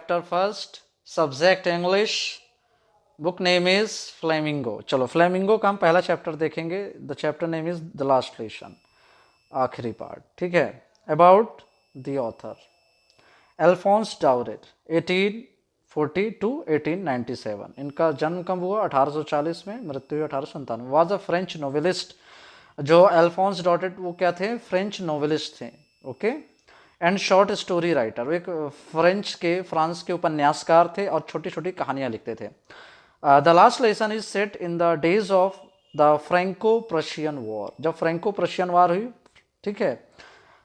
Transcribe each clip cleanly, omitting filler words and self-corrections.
Chapter first, subject English, book name is Flamingo. चलो Flamingo का हम पहला चैप्टर देखेंगे। The chapter name is the last lesson, आखिरी पार्ट, ठीक है। अबाउट द ऑथर अल्फोंस डाउरेट 1840 टू 1897। इनका जन्म कब हुआ? 1840 में, मृत्यु 1897। Was a French novelist. जो अल्फोंस डाउरेट वो क्या थे? फ्रेंच नोवेलिस्ट थे, okay, and short story writer. वो एक फ्रांस के उपन्यासकार थे और छोटी छोटी कहानियां लिखते थे। The last lesson is set in the days of the Franco Prussian war. जब फ्रेंको प्रशियन वॉर हुई, ठीक है,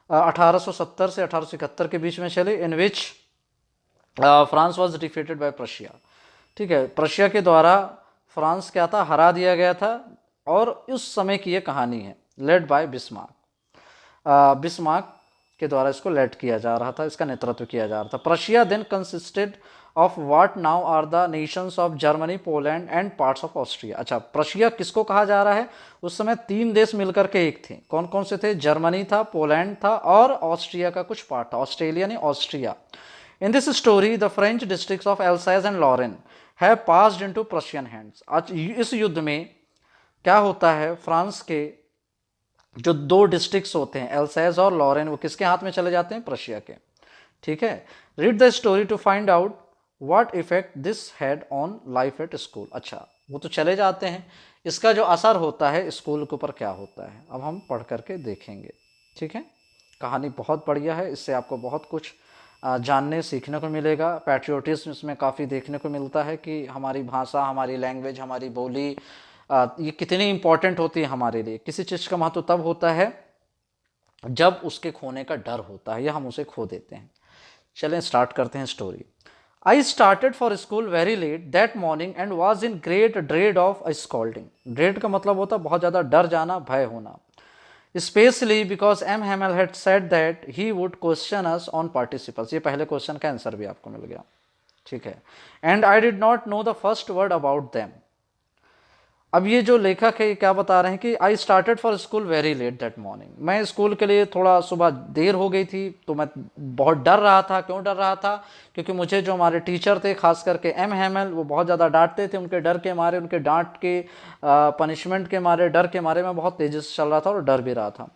1870 से 1871 के बीच में चले, in which France was defeated by Prussia. ठीक है, प्रशिया के द्वारा फ्रांस क्या था? हरा दिया गया था। और उस समय की ये कहानी है, लेड बाय बिस्मार्क। बिस्मार्क के द्वारा इसको लेड किया जा रहा था, इसका नेतृत्व किया जा रहा था। Prussia then consisted of what now are the nations of Germany, Poland and parts of Austria. अच्छा, प्रशिया किसको कहा जा रहा है? उस समय 3 देश मिलकर के एक थे। कौन कौन से थे? जर्मनी था, पोलैंड था और ऑस्ट्रिया का कुछ पार्ट था, ऑस्ट्रेलिया नहीं, Austria. In this story the French districts of Alsace and Lorraine have passed into Prussian hands. आज इस युद्ध में क्या होता है? फ्रांस के जो 2 डिस्ट्रिक्ट्स होते हैं, एल्साइज और लॉरेन, वो किसके हाथ में चले जाते हैं? प्रशिया के, ठीक है। Read the story to find out what effect this had on life at school. अच्छा, वो तो चले जाते हैं, इसका जो असर होता है स्कूल के ऊपर क्या होता है, अब हम पढ़ करके देखेंगे, ठीक है। कहानी बहुत बढ़िया है, इससे आपको बहुत कुछ जानने सीखने को मिलेगा। पैट्रियोटिज्म इसमें काफ़ी देखने को मिलता है कि हमारी भाषा, हमारी लैंग्वेज, हमारी बोली ये कितनी इंपॉर्टेंट होती है हमारे लिए। किसी चीज़ का महत्व तब होता है जब उसके खोने का डर होता है या हम उसे खो देते हैं। चलें स्टार्ट करते हैं story. I started for school very let that morning and was in great dread of a scolding. Dread का मतलब होता है बहुत ज़्यादा डर जाना, भय होना। Specially because M Hamel had said that he would question us on participles. ये पहले क्वेश्चन का आंसर भी आपको मिल गया, ठीक है। And I did not know the first word about them. अब ये जो लेखक है ये क्या बता रहे हैं कि I started for school very let that morning. मैं स्कूल के लिए थोड़ा सुबह देर हो गई थी, तो मैं बहुत डर रहा था। क्यों डर रहा था? क्योंकि मुझे जो हमारे टीचर थे, खास करके एम हेमल, वो बहुत ज़्यादा डांटते थे। उनके डर के मारे, उनके डांट के पनिशमेंट के मारे, डर के मारे मैं बहुत तेज़ी से चल रहा था और डर भी रहा था।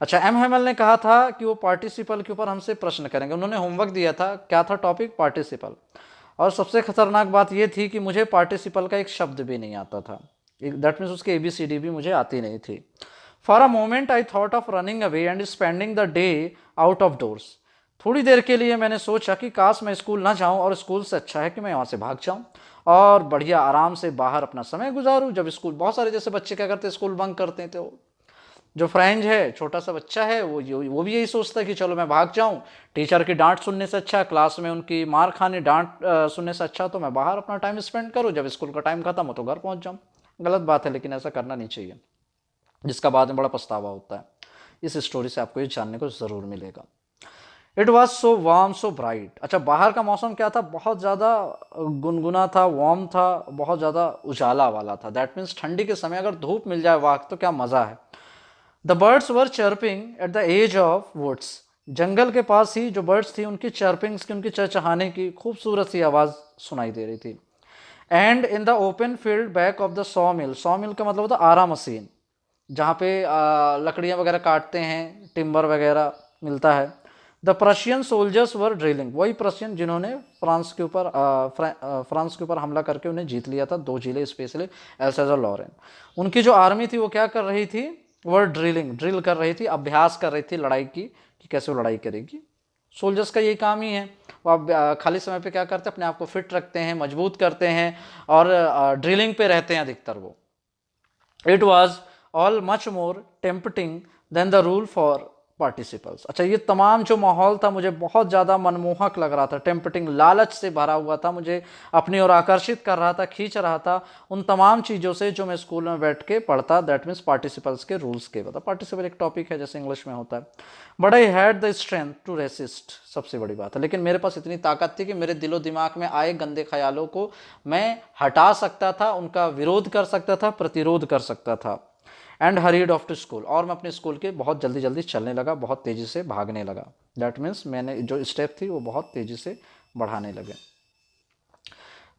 अच्छा, एम हेमल ने कहा था कि वो पार्टिसिपल के ऊपर हमसे प्रश्न करेंगे। उन्होंने होमवर्क दिया था, क्या था टॉपिक? पार्टिसिपल। और सबसे खतरनाक बात ये थी कि मुझे पार्टिसिपल का एक शब्द भी नहीं आता था। दैट मीन्स उसकी ABCD भी मुझे आती नहीं थी। For a moment I thought of running away and spending the day out of doors. थोड़ी देर के लिए मैंने सोचा कि काश मैं स्कूल ना जाऊं, और स्कूल से अच्छा है कि मैं यहाँ से भाग जाऊं और बढ़िया आराम से बाहर अपना समय गुजारूं। जब स्कूल, बहुत सारे जैसे बच्चे क्या करते, स्कूल बंक करते हैं, तो जो फ्रेंड है, छोटा सा बच्चा है, वो भी यही सोचता है कि चलो मैं भाग जाऊं, टीचर की डांट सुनने से अच्छा, क्लास में उनकी मार खाने, डांट सुनने से अच्छा तो मैं बाहर अपना टाइम स्पेंड करूं, जब स्कूल का टाइम खत्म हो तो घर पहुंच जाऊं। गलत बात है, लेकिन ऐसा करना नहीं चाहिए, जिसका बाद में बड़ा पछतावा होता है। इस स्टोरी से आपको ये जानने को ज़रूर मिलेगा। It was so warm so bright. अच्छा, बाहर का मौसम क्या था? बहुत ज़्यादा गुनगुना था, वार्म था, बहुत ज़्यादा उजाला वाला था। दैट मीन्स ठंडी के समय अगर धूप मिल जाए वाक़ तो क्या मज़ा है। The birds were chirping at the edge of woods. जंगल के पास ही जो बर्ड्स थी, उनकी चर्पिंग्स की, उनकी चहचहाने की खूबसूरत सी आवाज़ सुनाई दे रही थी। And in the open field back of the saw mill. Saw mill का मतलब होता है आरा मशीन, जहाँ पे लकड़ियाँ वगैरह काटते हैं, टिम्बर वगैरह मिलता है। The Prussian soldiers were drilling. वही प्रशियन जिन्होंने फ्रांस के ऊपर हमला करके उन्हें जीत लिया था, 2 जिले स्पेशली, एल्साइज और लॉरेन। उनकी जो आर्मी थी वो क्या कर रही थी? वर ड्रिलिंग, ड्रिल कर रही थी, अभ्यास कर रही थी लड़ाई की, कि कैसे वो लड़ाई करेगी। सोल्जर्स का यही काम ही है, वो आप खाली समय पे क्या करते हैं? अपने आप को फिट रखते हैं, मजबूत करते हैं और ड्रिलिंग पे रहते हैं अधिकतर वो। It was all much more tempting than the rule for participles. अच्छा, ये तमाम जो माहौल था मुझे बहुत ज़्यादा मनमोहक लग रहा था, टेम्पटिंग, लालच से भरा हुआ था, मुझे अपनी ओर आकर्षित कर रहा था, खींच रहा था उन तमाम चीज़ों से जो मैं स्कूल में बैठ के पढ़ता। दैट मीन्स पार्टिसिपल्स के रूल्स के बता। पार्टिसिपल एक टॉपिक है जैसे इंग्लिश में होता है। But I had the strength to resist. सबसे बड़ी बात है, लेकिन मेरे पास इतनी ताकत थी कि मेरे दिलो दिमाग में आए गंदे ख्यालों को मैं हटा सकता था, उनका विरोध कर सकता था, प्रतिरोध कर सकता था। And hurried off to school. और मैं अपने स्कूल के बहुत जल्दी जल्दी चलने लगा, बहुत तेज़ी से भागने लगा। दैट मीन्स मैंने जो स्टेप थी वो बहुत तेज़ी से बढ़ाने लगे।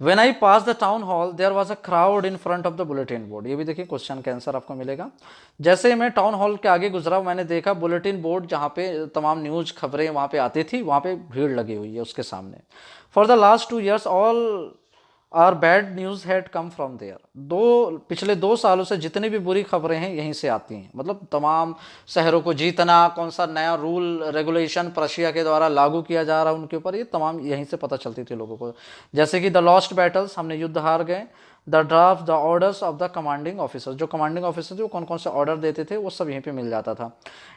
When I passed the town hall, there was a crowd in front of the bulletin board. ये भी देखिए क्वेश्चन का आंसर आपको मिलेगा। जैसे ही मैं टाउन हॉल के आगे गुजरा, मैंने देखा बुलेटिन बोर्ड जहाँ पे तमाम न्यूज़ खबरें वहाँ पे आती थी, वहाँ पे भीड़ लगी हुई है उसके सामने। For the last 2 years all our bad news had come from there. पिछले 2 सालों से जितनी भी बुरी खबरें हैं यहीं से आती हैं। मतलब तमाम शहरों को जीतना, कौन सा नया रूल रेगुलेशन प्रशिया के द्वारा लागू किया जा रहा है उनके ऊपर, ये तमाम यहीं से पता चलती थी लोगों को। जैसे कि द लॉस्ट बैटल्स, हमने युद्ध हार गए। The draft the orders of the commanding officer, जो कमांडिंग ऑफिसर थे वो कौन कौन से ऑर्डर देते थे वो सब यहीं पे मिल जाता था।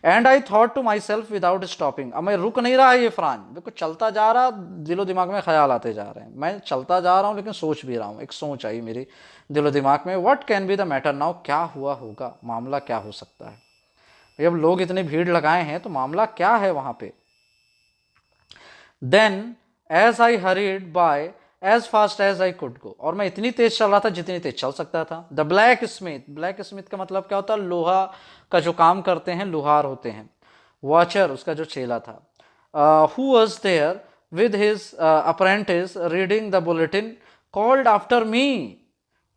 And I thought to myself without stopping, अब मैं रुक नहीं रहा ये फरान, बिल्कुल चलता जा रहा, दिलो दिमाग में ख्याल आते जा रहे हैं, मैं चलता जा रहा हूँ लेकिन सोच भी रहा हूँ। एक सोच आई मेरी दिलो दिमाग में, what can be the matter now, क्या हुआ होगा, मामला क्या हो सकता है। भाई अब लोग इतनी भीड़ लगाए हैं तो मामला क्या है वहां पे। Then as I hurried by as fast as I could go, और मैं इतनी तेज चल रहा था जितनी तेज चल सकता था। The black Smith, black Smith का मतलब क्या होता है, लोहा का जो काम करते हैं, लोहार होते हैं। वॉचर, उसका जो चेला था। Who was there with his apprentice reading the bulletin called after me,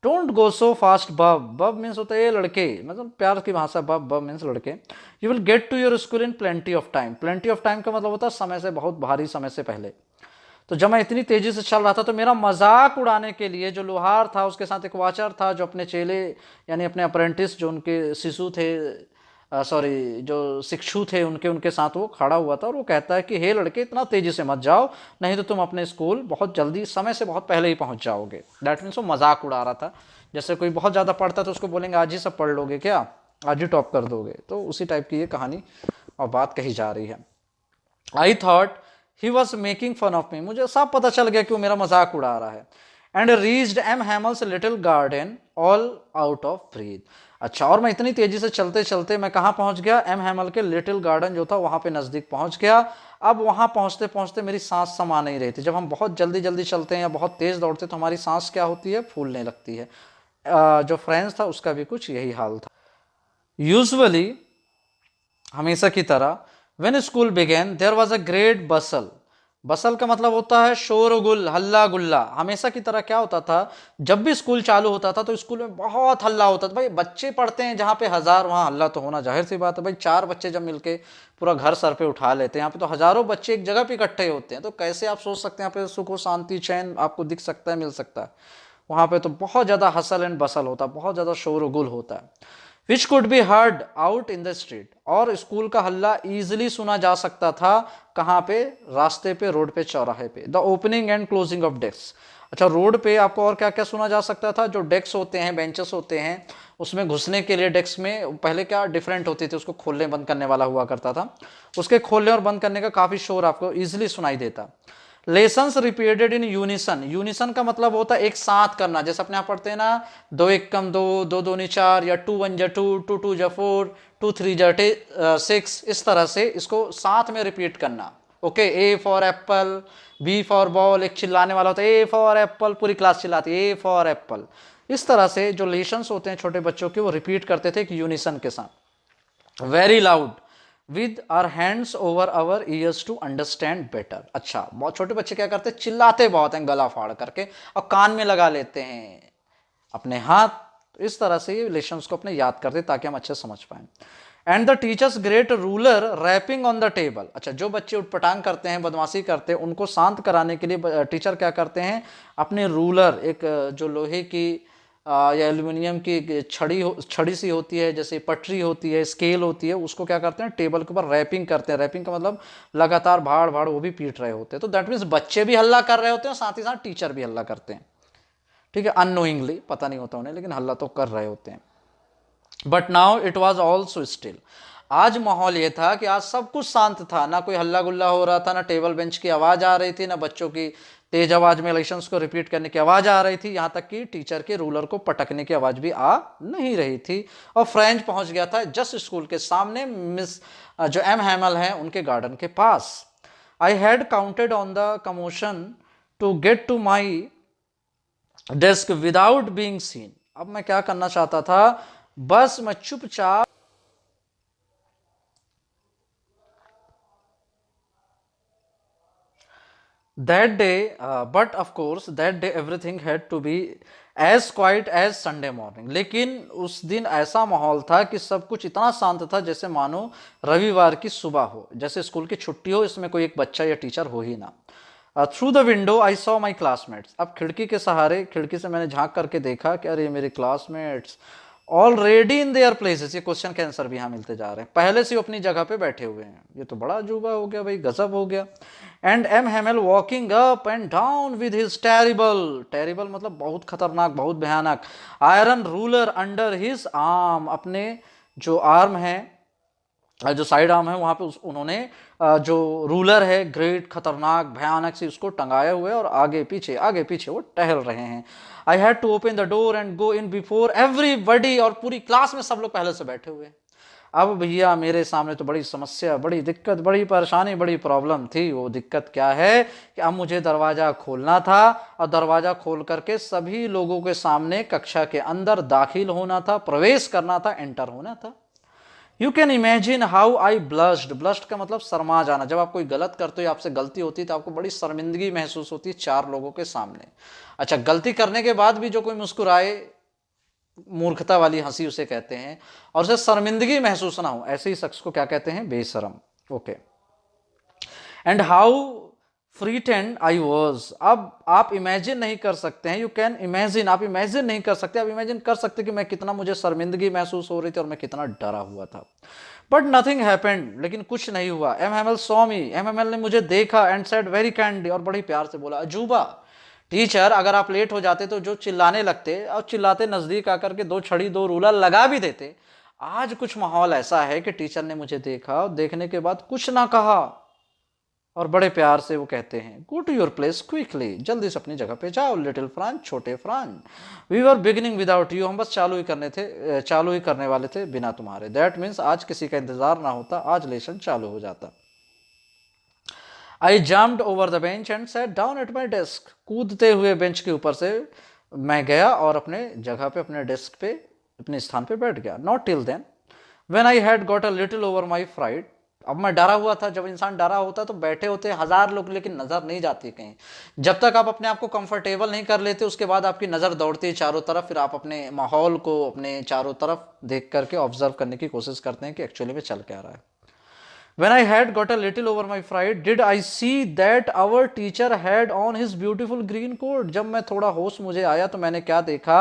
don't go so fast bub, bub means होता है ये लड़के, मतलब प्यार की भाषा, बब बब मीन्स लड़के। You will get to your school in plenty of time, plenty of time का मतलब होता है समय से, बहुत भारी समय से पहले। तो जब मैं इतनी तेजी से चल रहा था तो मेरा मजाक उड़ाने के लिए जो लोहार था उसके साथ एक वाचर था जो अपने चेले यानी अपने अप्रेंटिस जो उनके शिशु थे, सॉरी जो शिक्षु थे उनके उनके साथ वो खड़ा हुआ था और वो कहता है कि हे लड़के इतना तेजी से मत जाओ, नहीं तो तुम अपने स्कूल बहुत जल्दी समय से बहुत पहले ही पहुंच जाओगे। दैट मीन्स वो मजाक उड़ा रहा था। जैसे कोई बहुत ज़्यादा पढ़ता तो उसको बोलेंगे आज ही सब पढ़ लोगे क्या, आज ही टॉप कर दोगे, तो उसी टाइप की ये कहानी और बात कही जा रही है। I thought he was making fun of me, मुझे सब पता चल गया कि वो मेरा मजाक उड़ा रहा है। And reached M Hamel's little garden all out of breath. अच्छा, और मैं इतनी तेजी से चलते चलते मैं कहाँ पहुंच गया, एम हैमल के लिटिल गार्डन जो था वहां पे नजदीक पहुंच गया। अब वहां पहुंचते पहुंचते मेरी सांस समा नहीं रही थी। जब हम बहुत जल्दी जल्दी चलते हैं या बहुत तेज दौड़ते तो हमारी सांस क्या होती है, फूलने लगती है। जो फ्रेंड्स था उसका भी कुछ यही हाल था। यूजुअली, हमेशा की तरह, when school began there was a great bustle. Bustle का मतलब होता है शोरगुल, हल्ला गुल्ला। हमेशा की तरह क्या होता था, जब भी स्कूल चालू होता था तो स्कूल में बहुत हल्ला होता था। भाई बच्चे पढ़ते हैं जहाँ पे 1000, वहाँ हल्ला तो होना जाहिर सी बात है। भाई 4 बच्चे जब मिलके पूरा घर सर पे उठा लेते हैं, यहाँ पे तो हजारों बच्चे एक जगह पे इकट्ठे होते हैं, तो कैसे आप सोच सकते हैं यहाँ पे सुख शांति चैन आपको दिख सकता है, मिल सकता है। वहाँ पे तो बहुत ज़्यादा हसल एंड बसल होता है, बहुत ज़्यादा शोरगुल होता है। Which could be heard out in the street, और स्कूल का हल्ला ईजिली सुना जा सकता था कहाँ पे, रास्ते पे, रोड पे, चौराहे पे। The opening and closing of desk, अच्छा रोड पे आपको और क्या क्या सुना जा सकता था, जो डेस्क होते हैं, बेंचेस होते हैं, उसमें घुसने के लिए डेस्क में पहले क्या डिफरेंट होती थी, उसको खोलने बंद करने वाला हुआ करता था, उसके खोलने और बंद करने का काफ़ी शोर आपको ईजिली सुनाई देता। Lessons repeated in unison, unison का मतलब होता है एक साथ करना। जैसे अपने यहाँ पढ़ते हैं ना, 2 1 कम 2, 2 2 4, या 2 1 2, 2 2 4, 2 3 6, इस तरह से इसको साथ में रिपीट करना। Okay, A for apple, B for ball, एक चिल्लाने वाला होता है ए फॉर एप्पल, पूरी क्लास चिल्लाती है ए फॉर एप्पल। इस तरह से जो लेसन्स होते हैं छोटे बच्चों के वो रिपीट करते थे एक यूनिसन के साथ। Very loud with our hands over our ears to understand better. अच्छा, बहुत छोटे बच्चे क्या करते हैं, चिल्लाते बहुत हैं गला फाड़ करके और कान में लगा लेते हैं अपने हाथ। तो इस तरह से ये लेसन्स को अपने याद करते ताकि हम अच्छे समझ पाएं। And the teacher's great ruler rapping on the table, अच्छा जो बच्चे उठपटांग करते हैं, बदमाशी करते हैं, उनको शांत कराने के लिए टीचर क्या करते हैं, अपने रूलर, एक जो लोहे की या एल्यूमिनियम की छड़ी सी होती है, जैसे पटरी होती है, स्केल होती है, उसको क्या करते हैं टेबल के ऊपर रैपिंग करते हैं। रैपिंग का मतलब लगातार भाड़ भाड़ वो भी पीट रहे होते हैं। तो दैट मीन्स बच्चे भी हल्ला कर रहे होते हैं और साथ ही साथ टीचर भी हल्ला करते हैं। ठीक है, अननोइंगली, पता नहीं होता उन्हें, लेकिन हल्ला तो कर रहे होते हैं। But now it was also still, आज माहौल ये था कि आज सब कुछ शांत था, ना कोई हल्ला गुल्ला हो रहा था, ना टेबल बेंच की आवाज आ रही थी, ना बच्चों की तेज आवाज में लेसन्स को रिपीट करने की आवाज आ रही थी, यहां तक कि टीचर के रूलर को पटकने की आवाज भी आ नहीं रही थी। और फ्रेंच पहुंच गया था जस्ट स्कूल के सामने, मिस जो एम हैमल हैं उनके गार्डन के पास। I had counted on the commotion to get to my desk without being seen. अब मैं क्या करना चाहता था, बस मैं चुपचाप That day, but of course, that day everything had to be as quiet as Sunday morning. लेकिन उस दिन ऐसा माहौल था कि सब कुछ इतना शांत था जैसे मानो रविवार की सुबह हो, जैसे स्कूल की छुट्टी हो, इसमें कोई एक बच्चा या टीचर हो ही ना। Through the window I saw my classmates. अब खिड़की के सहारे, खिड़की से मैंने झांक करके देखा कि अरे मेरे classmates already in their places. ये क्वेश्चन के आंसर भी यहाँ मिलते जा रहे हैं, पहले से अपनी जगह पे बैठे हुए हैं। ये तो बड़ा अजूबा हो गया भाई, गजब हो गया। And M Hamel walking up and down with his terrible, terrible मतलब बहुत खतरनाक, बहुत भयानक, iron ruler under his arm. अपने जो आर्म है, जो साइड आर्म है वहां पे उन्होंने जो रूलर है, ग्रेट खतरनाक भयानक सी, उसको टंगाए हुए और आगे पीछे वो टहल रहे हैं। I had to open the door and go in before everybody. और पूरी क्लास में सब लोग पहले से बैठे हुए हैं। अब भैया मेरे सामने तो बड़ी समस्या, बड़ी दिक्कत, बड़ी परेशानी, बड़ी प्रॉब्लम थी। वो दिक्कत क्या है कि अब मुझे दरवाज़ा खोलना था और दरवाज़ा खोल करके सभी लोगों के सामने कक्षा के अंदर दाखिल होना था, प्रवेश करना था, एंटर होना था। You can imagine how I blushed. Blushed का मतलब शर्मा जाना। जब आप कोई गलत करते हो, आपसे गलती होती है तो आपको बड़ी शर्मिंदगी महसूस होती है चार लोगों के सामने। अच्छा, गलती करने के बाद भी जो कोई मुस्कुराए, मूर्खता वाली हंसी उसे कहते हैं, और उसे शर्मिंदगी महसूस ना हो, ऐसे ही शख्स को क्या कहते हैं? बेशरम। Okay. And how frightened I was. अब आप इमेजिन नहीं कर सकते हैं, यू कैन इमेजिन, आप इमेजिन नहीं कर सकते, आप इमेजिन कर सकते कि मैं कितना, मुझे शर्मिंदगी महसूस हो रही थी और मैं कितना डरा हुआ था। बट नथिंग हैपेंड, लेकिन कुछ नहीं हुआ। M Hamel saw me, M Hamel ने मुझे देखा एंड सेड वेरी काइंडली, और बड़ी प्यार से बोला, अजूबा टीचर, अगर आप लेट हो जाते तो जो चिल्लाने लगते, और चिल्लाते नजदीक आकर के दो छड़ी दो रूलर लगा भी देते। आज कुछ माहौल ऐसा है कि टीचर ने मुझे देखा और देखने के बाद कुछ ना कहा, और बड़े प्यार से वो कहते हैं, go to your place quickly, जल्दी से अपनी जगह पे जाओ, लिटिल फ्रांस, छोटे France, we were beginning without you, हम बस चालू ही करने वाले थे बिना तुम्हारे। दैट मीन्स आज किसी का इंतजार ना होता, आज लेसन चालू हो जाता। आई jumped over the bench and sat down at my desk. कूदते हुए बेंच के ऊपर से मैं गया और अपने जगह पे, अपने डेस्क पे, अपने स्थान पे बैठ गया। Not till then when I had got a little over my fright. अब मैं डरा हुआ था। जब इंसान डरा होता तो बैठे होते हजार लोग, लेकिन नजर नहीं जाती कहीं। जब तक आप अपने आप को कंफर्टेबल नहीं कर लेते, उसके बाद आपकी नजर दौड़ती है चारों तरफ, फिर आप अपने माहौल को अपने चारों तरफ देख करके ऑब्जर्व करने की कोशिश करते हैं कि एक्चुअली में चल क्या रहा है। When I had got a little over my fright, did I see that our teacher had on his beautiful green coat? जब मैं थोड़ा होश मुझे आया तो मैंने क्या देखा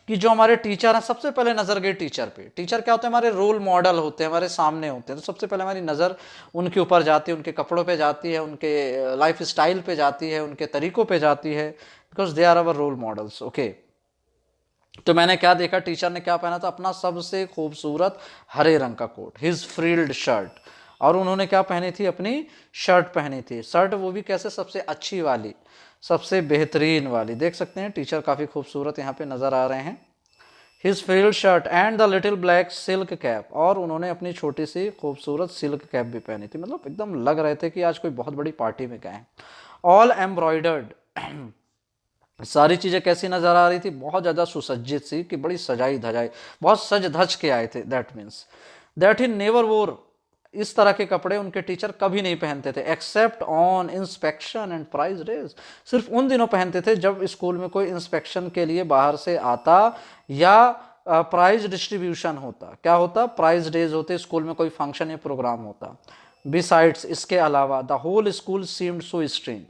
कि जो हमारे टीचर हैं, सबसे पहले नजर गई टीचर पे। टीचर क्या होते हैं? हमारे रोल मॉडल होते हैं, हमारे सामने होते हैं। तो सबसे पहले हमारी नज़र उनके ऊपर जाती है, उनके कपड़ों पे जाती है, उनके लाइफ स्टाइल पे जाती है, उनके तरीकों पे जाती है, because they are our role models. Okay. तो मैंने क्या देखा, टीचर ने क्या पहना था? अपना सबसे खूबसूरत हरे रंग का कोट, हिज फ्रिल्ड शर्ट, और उन्होंने क्या पहनी थी? अपनी शर्ट पहनी थी। शर्ट वो भी कैसे? सबसे अच्छी वाली, सबसे बेहतरीन वाली। देख सकते हैं टीचर काफ़ी खूबसूरत यहाँ पे नज़र आ रहे हैं। His frilled shirt and the little black silk cap, और उन्होंने अपनी छोटी सी खूबसूरत सिल्क कैप भी पहनी थी। मतलब एकदम लग रहे थे कि आज कोई बहुत बड़ी पार्टी में गए हैं। ऑल एम्ब्रॉयडर्ड, सारी चीज़ें कैसी नज़र आ रही थी? बहुत ज़्यादा सुसज्जित सी, कि बड़ी सजाई धजाई, बहुत सज धज के आए थे। That means that he never वोर, इस तरह के कपड़े उनके टीचर कभी नहीं पहनते थे, except on inspection and prize days. सिर्फ उन दिनों पहनते थे जब स्कूल में कोई इंस्पेक्शन के लिए बाहर से आता, या प्राइज डिस्ट्रीब्यूशन होता। क्या होता? प्राइज डेज होते, स्कूल में कोई फंक्शन या प्रोग्राम होता। बिसाइड्स, इसके अलावा, the whole school seemed so strange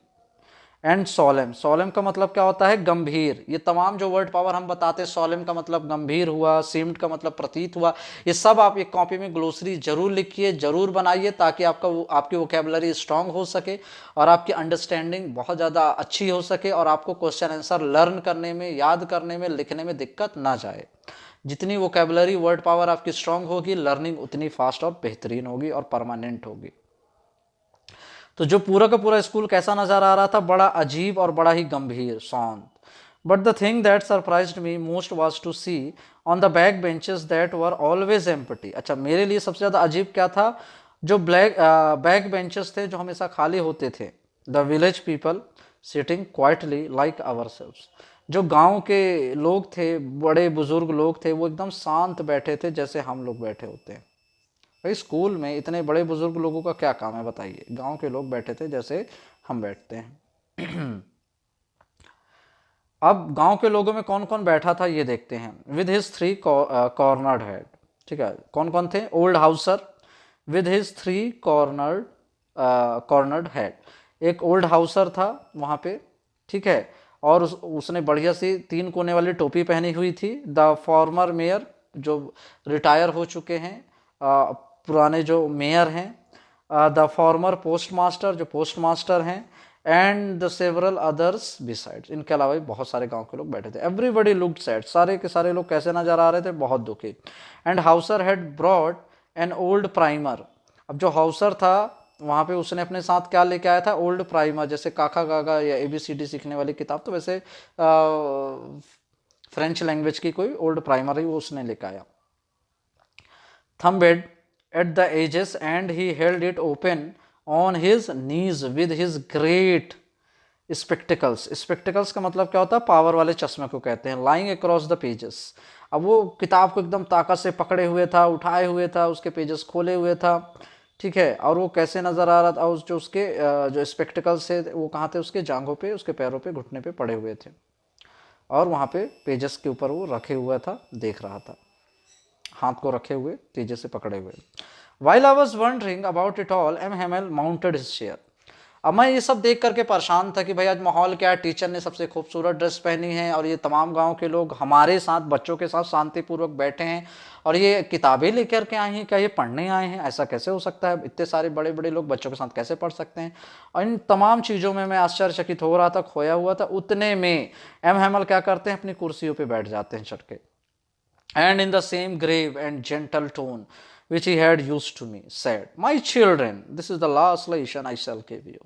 and solemn. Solemn का मतलब क्या होता है? गंभीर। ये तमाम जो वर्ड पावर हम बताते हैं, सोलेम का मतलब गंभीर हुआ, सीम्ड का मतलब प्रतीत हुआ, ये सब आप एक कॉपी में ग्लोसरी जरूर लिखिए, जरूर बनाइए, ताकि आपकी वोकेबलरी स्ट्रांग हो सके और आपकी अंडरस्टैंडिंग बहुत ज़्यादा अच्छी हो सके, और आपको क्वेश्चन आंसर लर्न करने में, याद करने में, लिखने में दिक्कत ना जाए। जितनी वोकेबलरी वर्ड पावर आपकी स्ट्रांग होगी, लर्निंग उतनी फास्ट और बेहतरीन होगी और परमानेंट होगी। तो जो पूरा का पूरा स्कूल कैसा नजर आ रहा था? बड़ा अजीब और बड़ा ही गंभीर, शांत। But the thing that surprised me most was to see on the back benches that were always empty. अच्छा, मेरे लिए सबसे ज़्यादा अजीब क्या था? जो बैक बेंचेस थे, जो हमेशा खाली होते थे। The village people sitting quietly like ourselves. जो गांव के लोग थे, बड़े बुजुर्ग लोग थे, वो एकदम शांत बैठे थे, जैसे हम लोग बैठे होते हैं। भाई स्कूल में इतने बड़े बुजुर्ग लोगों का क्या काम है बताइए? गांव के लोग बैठे थे जैसे हम बैठते हैं। अब गांव के लोगों में कौन कौन बैठा था ये देखते हैं। विद हिज 3 कॉर्नर्ड हेड, ठीक है, कौन कौन थे? Old Hauser with his 3 cornered head, एक ओल्ड हाउसर था वहाँ पे, ठीक है, और उसने बढ़िया सी 3 कोने वाली टोपी पहनी हुई थी। द फॉर्मर मेयर, जो रिटायर हो चुके हैं, पुराने जो मेयर हैं। द फॉर्मर पोस्ट मास्टर, जो पोस्ट मास्टर हैं। And the several others besides, इनके अलावा भी बहुत सारे गांव के लोग बैठे थे। एवरीबडी लुक्ड सैड, सारे के सारे लोग कैसे नजर आ रहे थे? बहुत दुखी। And Hauser had broad an old primer, अब जो हाउसर था वहाँ पे उसने अपने साथ क्या लेके आया था? ओल्ड प्राइमर, जैसे काका गागा या ABCD सीखने वाली किताब, तो वैसे फ्रेंच लैंग्वेज की कोई ओल्ड प्राइमर ही वो उसने लेके आया। Thumbed at the edges and he held it open on his knees with his great spectacles. Spectacles का मतलब क्या होता है? पावर वाले चश्मे को कहते हैं। लाइंग अक्रॉस द पेजेस, अब वो किताब को एकदम ताकत से पकड़े हुए था, उठाए हुए था, उसके पेजेस खोले हुए था, ठीक है। और वो कैसे नजर आ रहा था? उस जो उसके जो स्पेक्टिकल्स थे वो कहाँ थे? उसके जांघों पे, उसके पैरों पे, घुटने पे पड़े हुए थे, और वहाँ पे पेजेस के ऊपर वो रखे हुआ था, देख रहा था, हाथ को रखे हुए, तेजी से पकड़े हुए। While I was wondering about it all, M. Hamel mounted his chair. अब मैं ये सब देख करके परेशान था कि भाई आज माहौल क्या है, टीचर ने सबसे खूबसूरत ड्रेस पहनी है और ये तमाम गांव के लोग हमारे साथ, बच्चों के साथ शांतिपूर्वक बैठे हैं और ये किताबें लेकर के आए हैं। क्या ये पढ़ने आए हैं? ऐसा कैसे हो सकता है? इतने सारे बड़े बड़े लोग बच्चों के साथ कैसे पढ़ सकते हैं? और इन तमाम चीज़ों में मैं आश्चर्यचकित हो रहा था, खोया हुआ था। उतने में एम हैमल क्या करते हैं? अपनी कुर्सियों पर बैठ जाते हैं चढ़ के। And in the same grave and gentle tone which he had used to me, said, "My children, this is the last lesson I shall give you."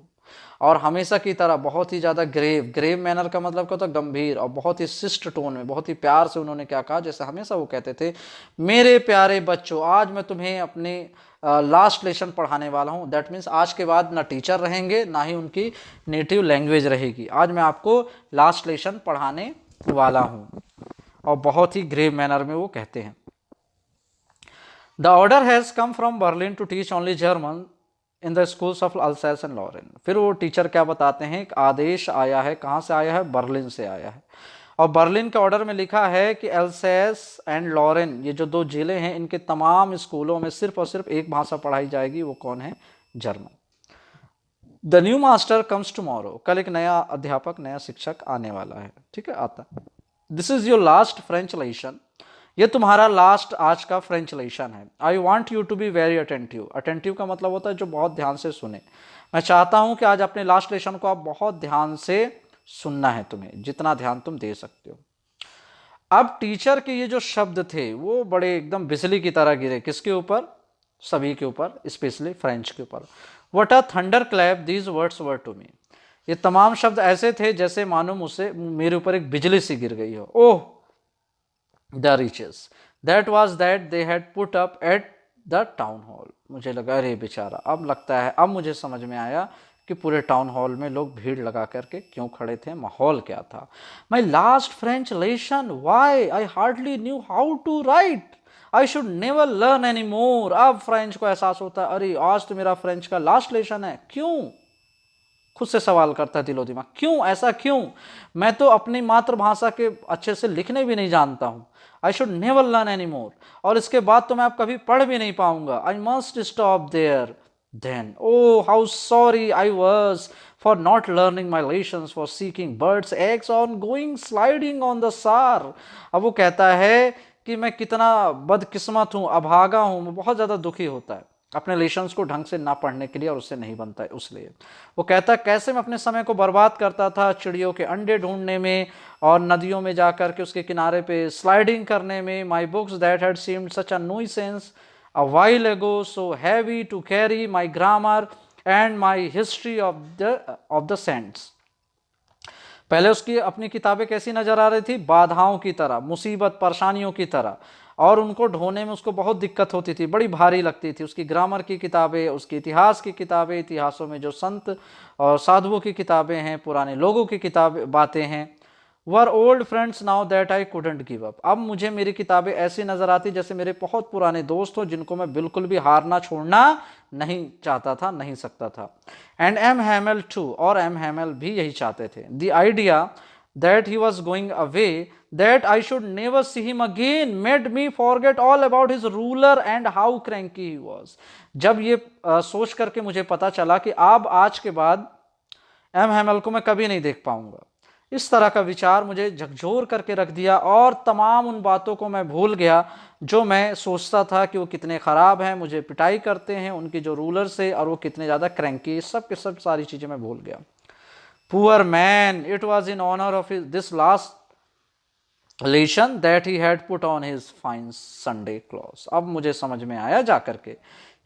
और हमेशा की तरह बहुत ही ज़्यादा ग्रेव मैनर का मतलब क्या होता है? गंभीर, और बहुत ही शिष्ट टोन में, बहुत ही प्यार से उन्होंने क्या कहा? जैसे हमेशा वो कहते थे, मेरे प्यारे बच्चों, आज मैं तुम्हें अपने लास्ट लेसन पढ़ाने वाला हूँ। दैट मीन्स आज के बाद ना टीचर रहेंगे, ना ही उनकी नेटिव लैंग्वेज रहेगी। आज मैं आपको लास्ट लेसन पढ़ाने वाला हूँ, और बहुत ही ग्रेव मैनर में वो कहते हैं। The order has come from Berlin to teach only German in the schools of Alsace and Lorraine. फिर वो टीचर क्या बताते हैं? एक आदेश आया है, कहाँ से आया है? बर्लिन से आया है। और बर्लिन के ऑर्डर में लिखा है कि अल्सैस एंड लॉरेन, ये जो 2 जिले हैं, इनके तमाम स्कूलों में सिर्फ और सिर्फ एक भाषा पढ़ाई जाएगी। वो कौन है? German. The new master comes tomorrow, कल एक नया अध्यापक, नया शिक्षक आने वाला है, ठीक है, आता है। This is your last French lesson, ये तुम्हारा लास्ट आज का फ्रेंच लेसन है। I want you to be very attentive. Attentive का मतलब होता है जो बहुत ध्यान से सुने। मैं चाहता हूं कि आज अपने लास्ट लेसन को आप बहुत ध्यान से सुनना है, तुम्हें जितना ध्यान तुम दे सकते हो। अब टीचर के ये जो शब्द थे वो बड़े एकदम बिजली की तरह गिरे। किसके ऊपर? सभी के ऊपर, स्पेशली फ्रेंच के ऊपर। What a thunderclap these words were to me. ये तमाम शब्द ऐसे थे जैसे मानो मुझसे, मेरे ऊपर एक बिजली सी गिर गई हो। Oh the wretches that was that they had put up at the town hall. मुझे लगा अरे बेचारा, अब लगता है, अब मुझे समझ में आया कि पूरे टाउन हॉल में लोग भीड़ लगा करके क्यों खड़े थे, माहौल क्या था। My last French lesson, why I hardly knew how to write, I should never learn any more. अब फ्रेंच को एहसास होता है, अरे आज तो मेरा फ्रेंच का लास्ट लेसन है। क्यों? खुद से सवाल करता है दिलो दिमाग, क्यों? ऐसा क्यों? मैं तो अपनी मातृभाषा के अच्छे से लिखने भी नहीं जानता हूँ। आई शुड नेवर लर्न एनी मोर, और इसके बाद तो मैं अब कभी पढ़ भी नहीं पाऊंगा। I must stop there then. Oh how sorry I was for not learning my lessons, for seeking birds eggs on going sliding on the Saar. अब वो कहता है कि मैं कितना बदकिस्मत हूँ, अभागा हूँ। मैं बहुत ज़्यादा दुखी होता है अपने लेसन्स को ढंग से ना पढ़ने के लिए, और उससे नहीं बनता है उसलिए। वो कहता है कैसे मैं अपने समय को बर्बाद करता था चिड़ियों के अंडे ढूंढने में, और नदियों में जाकर के उसके किनारे पे स्लाइडिंग करने में। My books that had seemed such a nuisance a while ago, so heavy to carry, my grammar and my history of the saints. पहले उसकी अपनी किताबें कैसी नजर आ रही थी? बाधाओं की तरह, मुसीबत, परेशानियों की तरह, और उनको ढोने में उसको बहुत दिक्कत होती थी, बड़ी भारी लगती थी। उसकी ग्रामर की किताबें, उसकी इतिहास की किताबें, इतिहासों में जो संत और साधुओं की किताबें हैं, पुराने लोगों की किताबें, बातें हैं, were old friends now that I couldn't give up. अब मुझे मेरी किताबें ऐसी नजर आती जैसे मेरे बहुत पुराने दोस्त हो जिनको मैं बिल्कुल भी हारना छोड़ना नहीं चाहता था, नहीं सकता था। एंड एम हैमल टू, और एम हैमल भी यही चाहते थे। The idea that he was going away, that I should never see him again, made me forget all about his ruler and how cranky he was। जब ये सोच करके मुझे पता चला कि अब आज के बाद एम हैमल को मैं कभी नहीं देख पाऊंगा, इस तरह का विचार मुझे झकझोर करके रख दिया और तमाम उन बातों को मैं भूल गया जो मैं सोचता था कि वो कितने ख़राब हैं, मुझे पिटाई करते हैं, उनके जो रूलर से, और वो कितने ज़्यादा क्रैंकी, सब के सब सारी चीज़ें मैं भूल गया। Poor man, it was in honor of this last lesson that he had put on his fine Sunday clothes। अब मुझे समझ में आया जा करके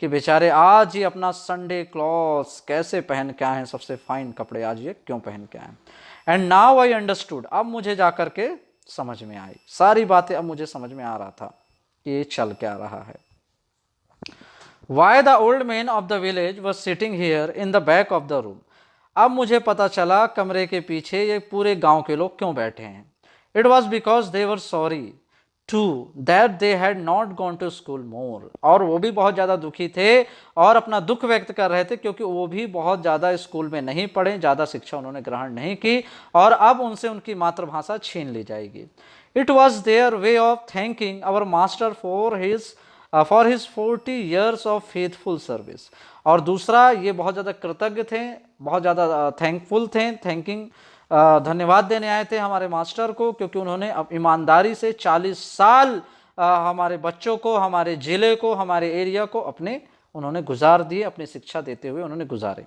कि बेचारे आज ही अपना संडे क्लॉथ्स कैसे पहन के आए हैं, सबसे फाइन कपड़े आज ये क्यों पहन के आए हैं। एंड नाउ आई अंडरस्टूड, अब मुझे जा करके समझ में आई सारी बातें, अब मुझे समझ में आ रहा था कि ये चल क्या रहा है। Why the old man of the village was sitting here in the back of the room। अब मुझे पता चला कमरे के पीछे ये पूरे गांव के लोग क्यों बैठे हैं। It was because they were sorry too that they had not gone to school more. और वो भी बहुत ज़्यादा दुखी थे और अपना दुख व्यक्त कर रहे थे क्योंकि वो भी बहुत ज़्यादा स्कूल में नहीं पढ़े, ज़्यादा शिक्षा उन्होंने ग्रहण नहीं की और अब उनसे उनकी मातृभाषा छीन ली जाएगी। It was their way of thanking our master for his 40 years of faithful service. और दूसरा, ये बहुत ज़्यादा कृतज्ञ थे, बहुत ज़्यादा थैंकफुल थे, धन्यवाद देने आए थे हमारे मास्टर को क्योंकि उन्होंने अब ईमानदारी से 40 साल हमारे बच्चों को, हमारे ज़िले को, हमारे एरिया को अपने उन्होंने गुजार दिए, अपनी शिक्षा देते हुए उन्होंने गुजारे।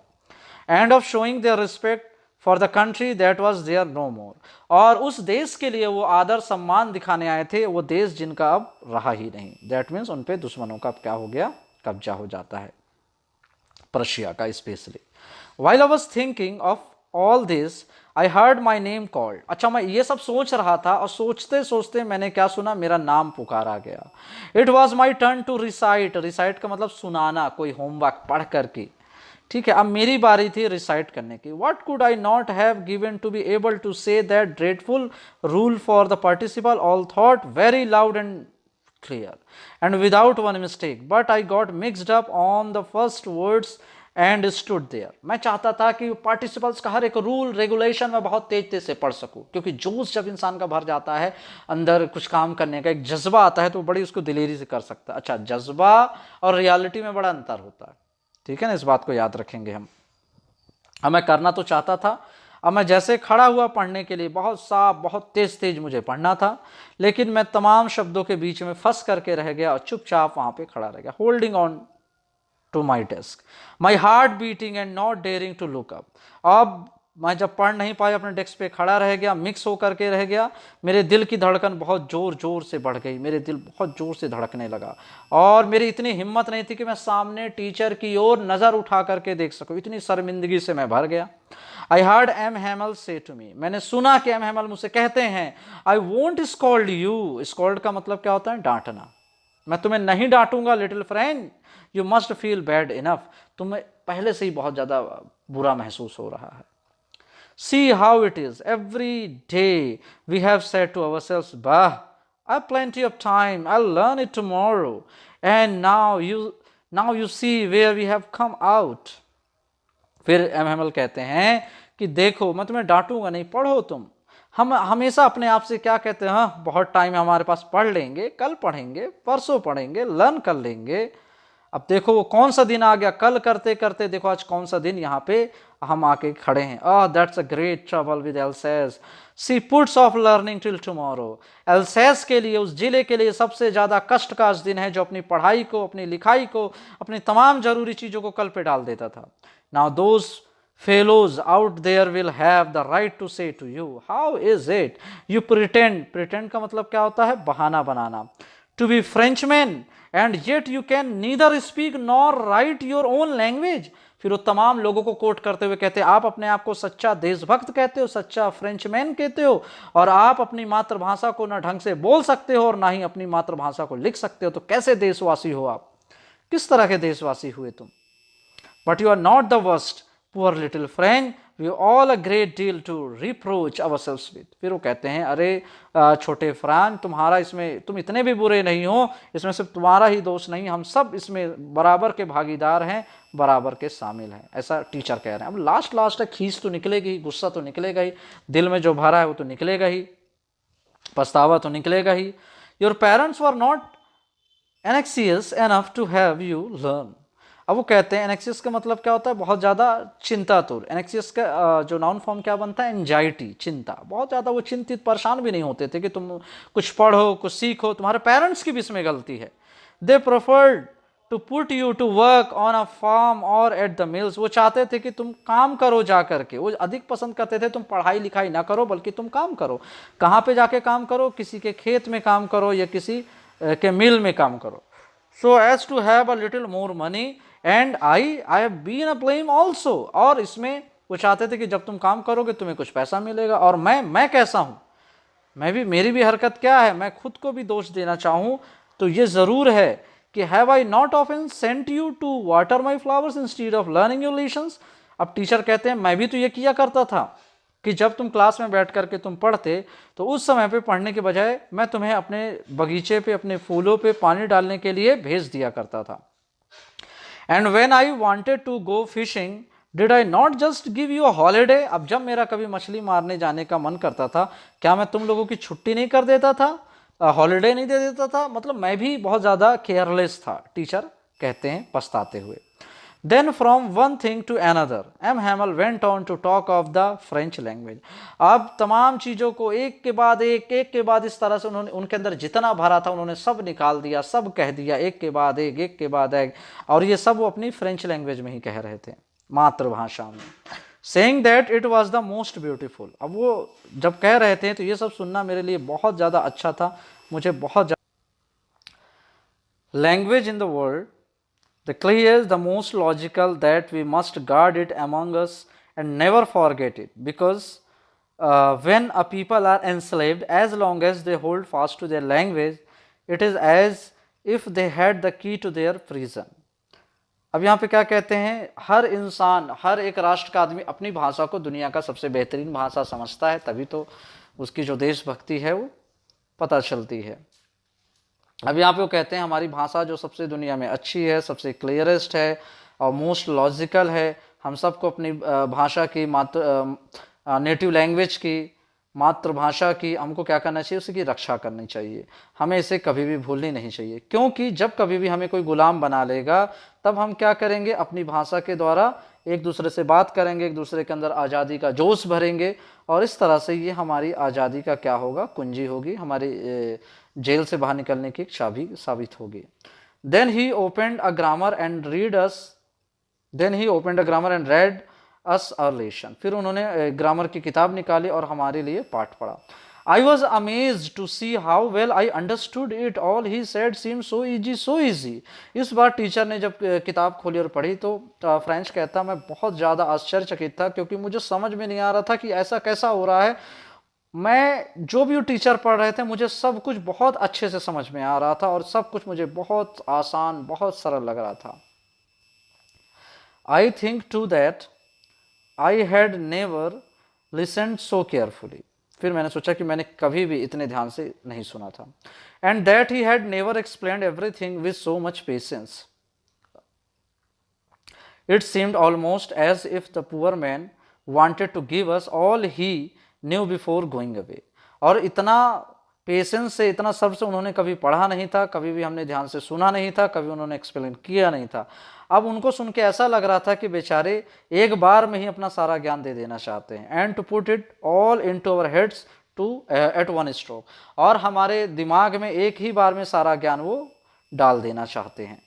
And of showing their respect for the country that was their no more. और उस देश के लिए वो आदर सम्मान दिखाने आए थे, वो देश जिनका अब रहा ही नहीं। दैट मीन्स उन पे दुश्मनों का अब क्या हो गया, कब्जा हो जाता है, प्रशिया का specially. While I was thinking of all this I heard my name called. अच्छा, मैं ये सब सोच रहा था और सोचते सोचते मैंने क्या सुना, मेरा नाम पुकारा गया। It was my turn to recite. Recite का मतलब सुनाना, कोई होमवर्क पढ़ करके, ठीक है। अब मेरी बारी थी रिसाइट करने की। What could I not have given to be able to say that dreadful rule for the participle all thought very loud and clear and without one mistake, but I got mixed up on the first words and stood there. मैं चाहता था कि participles का हर एक rule regulation में बहुत तेज तेज से पढ़ सकूं, क्योंकि जोश जब इंसान का भर जाता है, अंदर कुछ काम करने का एक जज्बा आता है तो बड़ी उसको दिलेरी से कर सकता है। अच्छा, जज्बा और रियलिटी में बड़ा अंतर होता है, ठीक है ना, इस बात को याद रखेंगे हम। अब मैं करना तो चाहता था, अब मैं जैसे खड़ा हुआ पढ़ने के लिए, बहुत साफ बहुत तेज तेज मुझे पढ़ना था, लेकिन मैं तमाम शब्दों के बीच में फंस करके रह गया और चुपचाप वहां पे खड़ा रह गया, holding on to my desk, my heart beating and not daring to look up. अब मैं जब पढ़ नहीं पाया, अपने डेस्क पे खड़ा रह गया, मिक्स होकर के रह गया। मेरे दिल की धड़कन बहुत ज़ोर ज़ोर से बढ़ गई, मेरे दिल बहुत ज़ोर से धड़कने लगा और मेरी इतनी हिम्मत नहीं थी कि मैं सामने टीचर की ओर नज़र उठा करके देख सकूं, इतनी शर्मिंदगी से मैं भर गया। आई हर्ड एम हैमल से टू मी, मैंने सुना कि एम हैमल मुझसे कहते हैं, I won't scold you. Scold का मतलब क्या होता है, डांटना। मैं तुम्हें नहीं डांटूंगा little friend, you must feel bad enough. तुम्हें पहले से ही बहुत ज़्यादा बुरा महसूस हो रहा है। See how it is. Every day we have said to ourselves, bah, I have plenty of time, I'll learn it tomorrow. And now you see where we have come out. फिर एम हैमल कहते हैं कि देखो, मैं तुम्हें डांटूंगा नहीं, पढ़ो तुम। हम हमेशा अपने आप से क्या कहते हैं, हाँ बहुत टाइम है हमारे पास, पढ़ लेंगे, कल पढ़ेंगे, परसों पढ़ेंगे, लर्न कर लेंगे। अब देखो वो कौन सा दिन आ गया, कल करते करते देखो आज कौन सा दिन यहाँ पे हम आके खड़े हैं। That's a great trouble with Alsace, she puts off learning till tomorrow. Alsace के लिए, उस जिले के लिए सबसे ज़्यादा कष्ट का दिन है जो अपनी पढ़ाई को, अपनी लिखाई को, अपनी तमाम जरूरी चीज़ों को कल पे डाल देता था। Now those fellows out there will have the right to say to you, how is it you pretend का मतलब क्या होता है, बहाना बनाना, to be Frenchmen and yet you can neither speak nor write your own language। फिर वो तमाम लोगों को कोट करते हुए कहते हैं, आप अपने आप को सच्चा देशभक्त कहते हो, सच्चा फ्रेंचमैन कहते हो, और आप अपनी मातृभाषा को ना ढंग से बोल सकते हो और ना ही अपनी मातृभाषा को लिख सकते हो, तो कैसे देशवासी हो आप, किस तरह के देशवासी हुए तुम। But you are not the worst, poor little friend, we all a great deal to reproach ourselves with. फिर वो कहते हैं अरे छोटे फरहान, तुम्हारा इसमें, तुम इतने भी बुरे नहीं हो, इसमें सिर्फ तुम्हारा ही दोष नहीं, हम सब इसमें बराबर के भागीदार हैं, बराबर के शामिल हैं, ऐसा टीचर कह रहे हैं। अब लास्ट तक खींच तो निकलेगी ही, गुस्सा तो निकलेगा ही, दिल में जो भरा है वो तो निकलेगा ही, पछतावा तो निकलेगा ही। Your parents were not anxious enough to have you learn. अब वो कहते हैं एनेक्सियस का मतलब क्या होता है, बहुत ज़्यादा चिंतातुर। एनेक्सियस का जो नाउन फॉर्म क्या बनता है, एंजाइटी, चिंता। बहुत ज़्यादा वो चिंतित परेशान भी नहीं होते थे कि तुम कुछ पढ़ो, कुछ सीखो, तुम्हारे पेरेंट्स की भी इसमें गलती है। They preferred to put you to work on a farm और एट द मिल्स। वो चाहते थे कि तुम काम करो जा करके, वो अधिक पसंद करते थे तुम पढ़ाई लिखाई ना करो बल्कि तुम काम करो। कहाँ पे जाके काम करो, किसी के खेत में काम करो या किसी के मिल में काम करो। So as to have a little more money and I have been a blame also. और इसमें वो चाहते थे कि जब तुम काम करोगे तुम्हें कुछ पैसा मिलेगा, और मैं कैसा हूँ, मैं भी, मेरी भी हरकत क्या है, मैं खुद को भी दोष देना चाहूँ तो ये ज़रूर है कि have I not often sent you to water my flowers instead of learning your lessons. अब टीचर कहते हैं मैं भी तो ये किया करता था कि जब तुम क्लास में बैठ करके तुम पढ़ते तो उस समय पे पढ़ने के बजाय मैं तुम्हें अपने बगीचे पे, अपने फूलों पे पानी डालने के लिए भेज दिया करता था। And when I wanted to go fishing did I not just give you a holiday. अब जब मेरा कभी मछली मारने जाने का मन करता था, क्या मैं तुम लोगों की छुट्टी नहीं कर देता था, हॉलीडे नहीं दे देता था? मतलब मैं भी बहुत ज़्यादा केयरलेस था, टीचर कहते हैं पछताते हुए। Then from one thing to another, M. Hamel went on to talk of the French language. अब तमाम चीज़ों को एक के बाद एक इस तरह से उन्होंने, उनके अंदर जितना भरा था उन्होंने सब निकाल दिया, सब कह दिया एक के बाद एक, और ये सब वो अपनी फ्रेंच लैंग्वेज में ही कह रहे थे, मातृभाषा में। Saying that it was the most beautiful। अब वो जब कह रहे थे तो ये सब सुनना मेरे लिए बहुत ज़्यादा अच्छा था, मुझे बहुत ज़्यादा। Language in the world, the clear is the most logical, that we must guard it among us and never forget it, because when a people are enslaved, as long as they hold fast to their language, it is as if they had the key to their prison। अब यहाँ पे क्या कहते हैं, हर इंसान, हर एक राष्ट्र का आदमी अपनी भाषा को दुनिया का सबसे बेहतरीन भाषा समझता है, तभी तो उसकी जो देशभक्ति है वो पता चलती है। अब यहाँ पे वो कहते हैं हमारी भाषा जो सबसे दुनिया में अच्छी है, सबसे क्लियरेस्ट है और मोस्ट लॉजिकल है। हम सबको अपनी भाषा की, नेटिव लैंग्वेज की, मातृभाषा की हमको क्या करना चाहिए, उसकी रक्षा करनी चाहिए, हमें इसे कभी भी भूलनी नहीं चाहिए। क्योंकि जब कभी भी हमें कोई गुलाम बना लेगा तब हम क्या करेंगे, अपनी भाषा के द्वारा एक दूसरे से बात करेंगे, एक दूसरे के अंदर आज़ादी का जोश भरेंगे, और इस तरह से ये हमारी आज़ादी का क्या होगा, कुंजी होगी, हमारी जेल से बाहर निकलने की चाबी साबित होगी। Then he opened a grammar and read us a lesson. फिर उन्होंने ग्रामर की किताब निकाली और हमारे लिए पाठ पढ़ा। I was amazed to see how well I understood it all, he said seem so easy. इस बार टीचर ने जब किताब खोली और पढ़ी तो फ्रेंच कहता मैं बहुत ज़्यादा आश्चर्यचकित था, क्योंकि मुझे समझ में नहीं आ रहा था कि ऐसा कैसा हो रहा है। मैं जो भी टीचर पढ़ रहे थे मुझे सब कुछ बहुत अच्छे से समझ में आ रहा था और सब कुछ मुझे बहुत आसान, बहुत सरल लग रहा था। I think too that I had never listened so carefully. फिर मैंने सोचा कि मैंने कभी भी इतने ध्यान से नहीं सुना था। And that he had never explained everything with so much patience, it seemed almost as if the poor man wanted to give us all he knew before going away. और इतना पेशेंस से, इतना सर्व से उन्होंने कभी पढ़ा नहीं था, कभी भी हमने ध्यान से सुना नहीं था, कभी उन्होंने एक्सप्लेन किया नहीं था। अब उनको सुन के ऐसा लग रहा था कि बेचारे एक बार में ही अपना सारा ज्ञान दे देना चाहते हैं। And to put it all into our heads to at one stroke, और हमारे दिमाग में एक ही बार में सारा ज्ञान वो डाल देना चाहते हैं।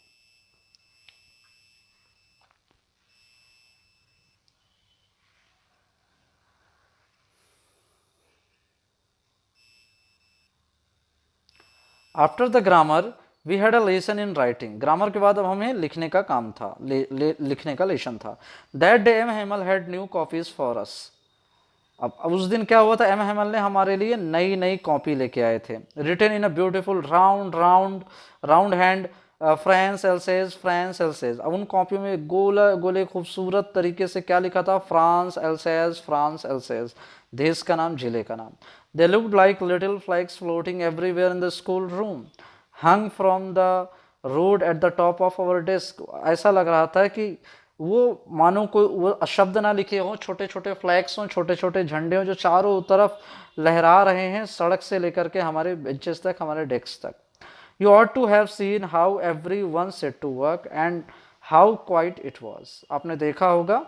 After the grammar we had a lesson in writing. Grammar के बाद अब हमें लिखने का काम था, लिखने का लेसन था। That day M Hamel had new copies for us. अब उस दिन क्या हुआ था, एम हेमल ने हमारे लिए नई नई कॉपी लेके आए थे। Written in a beautiful round hand France Alsace, France Alsace. अब उन कॉपियों में गोला गोले खूबसूरत तरीके से क्या लिखा था, फ्रांस एल्सेज, फ्रांस एल्सेज, देश का नाम, जिले का नाम। They looked like little flags floating everywhere in the schoolroom, hung from the rod at the top of our desk. ऐसा लग रहा था कि वो मानो कोई वो शब्द ना लिखे हों, छोटे छोटे फ्लैग्स हों, छोटे छोटे झंडे हों जो चारों तरफ लहरा रहे हैं, सड़क से लेकर के हमारे बेंचेस तक, हमारे डेस्क तक। You ought to have seen how everyone set to work and how quiet it was. आपने देखा होगा,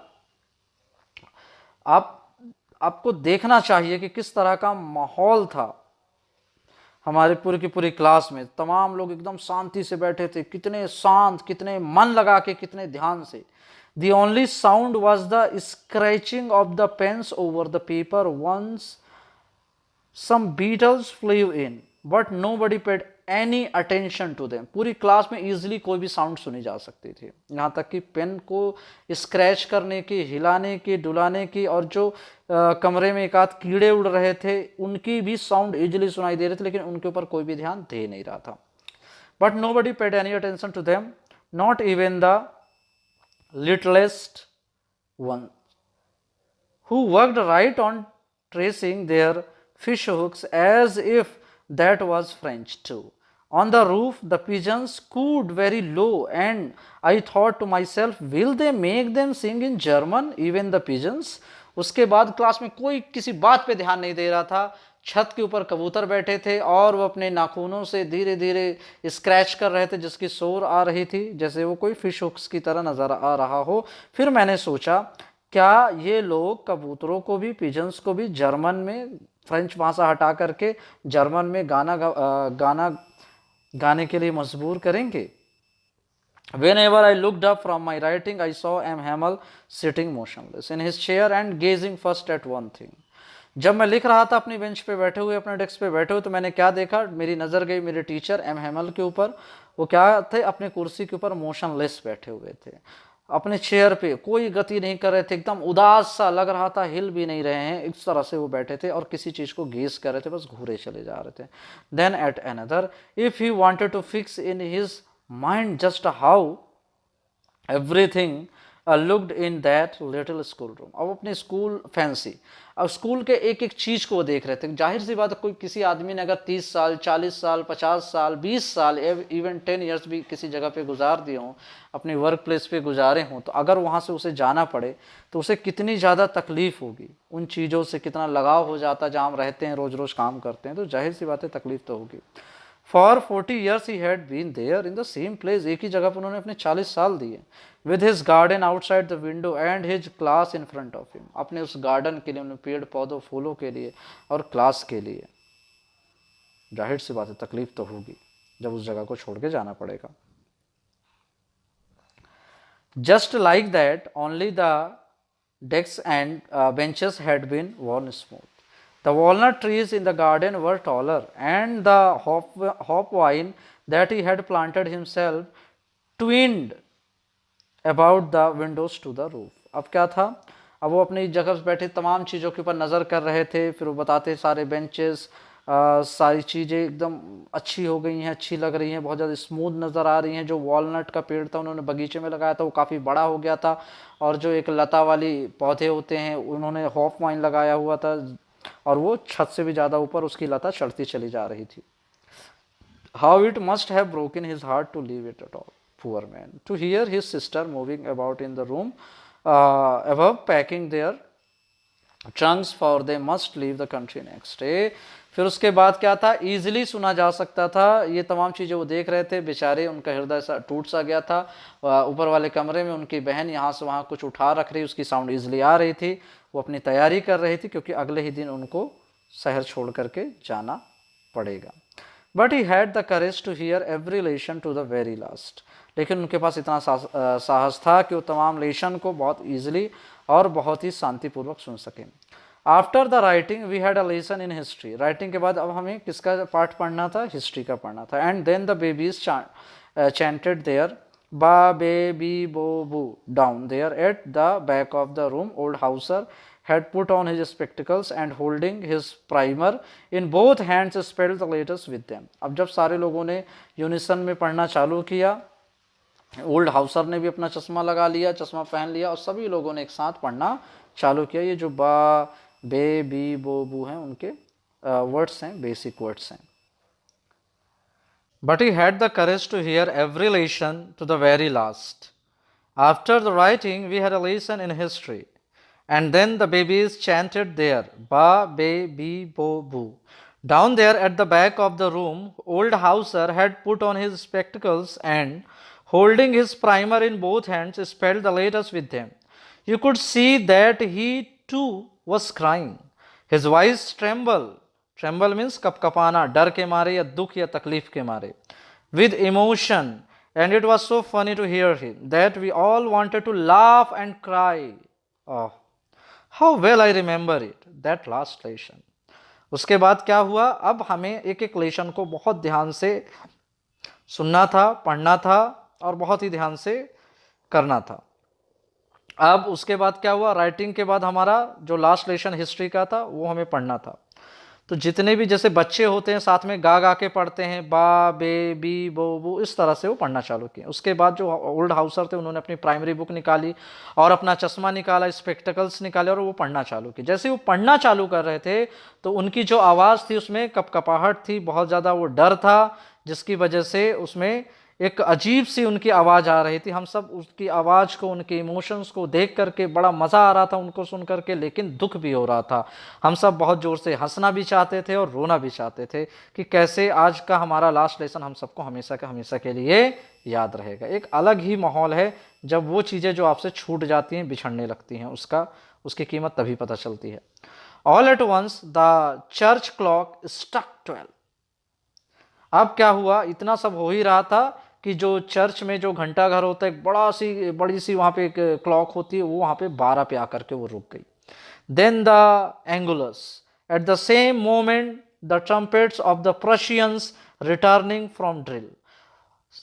आप आपको देखना चाहिए कि किस तरह का माहौल था हमारे पूरी की पूरी क्लास में। तमाम लोग एकदम शांति से बैठे थे, कितने शांत, कितने मन लगा के, कितने ध्यान से। The only sound was the scratching of the pens over the paper once some beetles flew in, but nobody paid any attention to them. पूरी क्लास में इजीली कोई भी साउंड सुनी जा सकती थी, यहाँ तक कि पेन को स्क्रैच करने की, हिलाने की, डुलाने की, और जो कमरे में एक आध कीड़े उड़ रहे थे उनकी भी साउंड इजीली सुनाई दे रही थी, लेकिन उनके ऊपर कोई भी ध्यान दे नहीं रहा था। But nobody paid any attention to them, not even the littlest one, who worked right on tracing their fish hooks as if that was French too. On the roof, the pigeons cooed very low, and I thought to myself, will they make them sing in German, even the pigeons? उसके बाद class में कोई किसी बात पे ध्यान नहीं दे रहा था। छत के ऊपर कबूतर बैठे थे और वो अपने नाखूनों से धीरे धीरे स्क्रैच कर रहे थे, जिसकी शोर आ रही थी जैसे वो कोई फिश हुक्स की तरह नजर आ रहा हो। फिर मैंने सोचा, क्या ये लोग कबूतरों को भी, पिजन्स को भी जर्मन में, फ्रेंच भाषा हटा करके जर्मन में गाना गाने के लिए मजबूर करेंगे? Whenever I looked up from my writing, I saw M. Hamel sitting motionless in his chair and gazing first at one thing. जब मैं लिख रहा था अपनी बेंच पे बैठे हुए, अपने डेस्क पे बैठे हुए, तो मैंने क्या देखा, मेरी नज़र गई मेरे टीचर एम हेमल के ऊपर। वो क्या थे, अपने कुर्सी के ऊपर मोशनलेस बैठे हुए थे, अपने चेयर पे कोई गति नहीं कर रहे थे, एकदम उदास सा लग रहा था, हिल भी नहीं रहे हैं, इस तरह से वो बैठे थे और किसी चीज़ को गेस कर रहे थे, बस घूरे चले जा रहे थे। Then at another, if he wanted to fix in his mind just how everything looked in that little school room. अब अपने स्कूल फैंसी, अब स्कूल के एक एक चीज़ को वो देख रहे थे। जाहिर सी बात है, कोई किसी आदमी ने अगर 30 साल, 40 साल, 50 साल, 20 साल, इवन 10 ईयर्स भी किसी जगह पे गुजार दिए हों, अपने वर्क प्लेस पे गुजारे हों, तो अगर वहाँ से उसे जाना पड़े तो उसे कितनी ज़्यादा तकलीफ़ होगी, उन चीज़ों से कितना लगाव हो जाता जहाँ हम रहते हैं, रोज़ रोज़ काम करते हैं, तो जाहिर सी बात है तकलीफ़ तो होगी। For 40 years he had been there in the same place. एक ही जगह पर उन्होंने अपने 40 साल दिए। With his garden outside the window and his class in front of him. अपने उस गार्डन के लिए, उन्हें पेड़ पौधों फूलों के लिए और क्लास के लिए। जाहिर सी बात है तकलीफ तो होगी जब उस जगह को छोड़ के जाना पड़ेगा। Just like that, only the desks and benches had been worn smooth. The walnut trees in the garden were taller, and the hop vine that he had planted himself twined about the windows to the roof. अब क्या था, अब वो अपनी जगह पर बैठे तमाम चीज़ों के ऊपर नज़र कर रहे थे। फिर वो बताते सारे बेंचेस, सारी चीज़ें एकदम अच्छी हो गई हैं, अच्छी लग रही हैं, बहुत ज़्यादा स्मूथ नज़र आ रही हैं। जो वॉलनट का पेड़ था उन्होंने बगीचे में लगाया था, वो काफ़ी बड़ा हो गया था, और जो एक लता वाली पौधे होते हैं उन्होंने हॉप वाइन लगाया हुआ था, और वो छत से भी ज़्यादा ऊपर उसकी लता चढ़ती चली जा रही थी। How it must have broken his heart to leave it at all, poor man, to hear his sister moving about in the room above packing their trunks for they must leave the country next day. फिर उसके बाद क्या था, easily सुना जा सकता था ये तमाम चीज़ें वो देख रहे थे। बेचारे उनका हृदय सा टूट सा गया था। ऊपर वाले कमरे में उनकी बहन यहाँ से वहाँ कुछ उठा रख रही, उसकी साउंड ईजिली आ रही थी। वो अपनी तैयारी कर रही थी क्योंकि अगले ही दिन उनको शहर छोड़ करके जाना पड़ेगा। But he had the courage to hear every lesson to the very last. लेकिन उनके पास इतना साहस था कि वो तमाम लेसन को बहुत ईजिली और बहुत ही शांतिपूर्वक सुन सकें। After the writing we had a lesson in history. Writing के बाद अब हमें किसका पार्ट पढ़ना था, हिस्ट्री का पढ़ना था। And then the babies chanted their ba be bi bo bu down there at the back of the room. Old Hauser had put on his spectacles and holding his primer in both hands spelled the letters with them. अब जब सारे लोगों ने unison में पढ़ना चालू किया, old Hauser ने भी अपना चश्मा लगा लिया, चश्मा पहन लिया और सभी लोगों ने एक साथ पढ़ना चालू किया। ये जो बा, बे, बी, बो, बू हैं उनके वर्ड्स हैं, बेसिक वर्ड्स हैं। But he had the courage to hear every lesson to the very last. After the writing, we had a lesson in history. And then the babies chanted there, ba, be, bi, bo, boo. Down there at the back of the room, old Hauser had put on his spectacles and, holding his primer in both hands, spelled the letters with them. You could see that he too was crying. His voice trembled. Tremble means kapkapana, डर के मारे या दुख या तकलीफ के मारे. With emotion. And it was so funny to hear him that we all wanted to laugh and cry. Oh, how well I remember it, that last lesson. उसके बाद क्या हुआ, अब हमें एक एक लेसन को बहुत ध्यान से सुनना था, पढ़ना था और बहुत ही ध्यान से करना था। अब उसके बाद क्या हुआ, राइटिंग के बाद हमारा जो लास्ट लेसन हिस्ट्री का था वो हमें पढ़ना था। तो जितने भी जैसे बच्चे होते हैं साथ में गा गा के पढ़ते हैं, बा, बे, बी, बो, बू, इस तरह से वो पढ़ना चालू किया। उसके बाद जो ओल्ड हाउसर थे उन्होंने अपनी प्राइमरी बुक निकाली और अपना चश्मा निकाला, स्पेक्टिकल्स निकाले और वो पढ़ना चालू किया। जैसे वो पढ़ना चालू कर रहे थे तो उनकी जो आवाज़ थी उसमें कपकपाहट थी, बहुत ज़्यादा वो डर था, जिसकी वजह से उसमें एक अजीब सी उनकी आवाज़ आ रही थी। हम सब उसकी आवाज़ को, उनके इमोशंस को देख करके बड़ा मज़ा आ रहा था उनको सुन करके, लेकिन दुख भी हो रहा था। हम सब बहुत ज़ोर से हंसना भी चाहते थे और रोना भी चाहते थे कि कैसे आज का हमारा लास्ट लेसन हम सबको हमेशा के लिए याद रहेगा। एक अलग ही माहौल है जब वो चीज़ें जो आपसे छूट जाती हैं, बिछड़ने लगती हैं, उसकी कीमत तभी पता चलती है। All at once the church clock struck 12। अब क्या हुआ, इतना सब हो ही रहा था कि जो चर्च में जो घंटा घर होता है, एक बड़ी सी वहाँ पे एक क्लॉक होती है, वो वहाँ पे 12 पे आकर के वो रुक गई। Then the Angelus at the same moment the trumpets of the Prussians returning from drill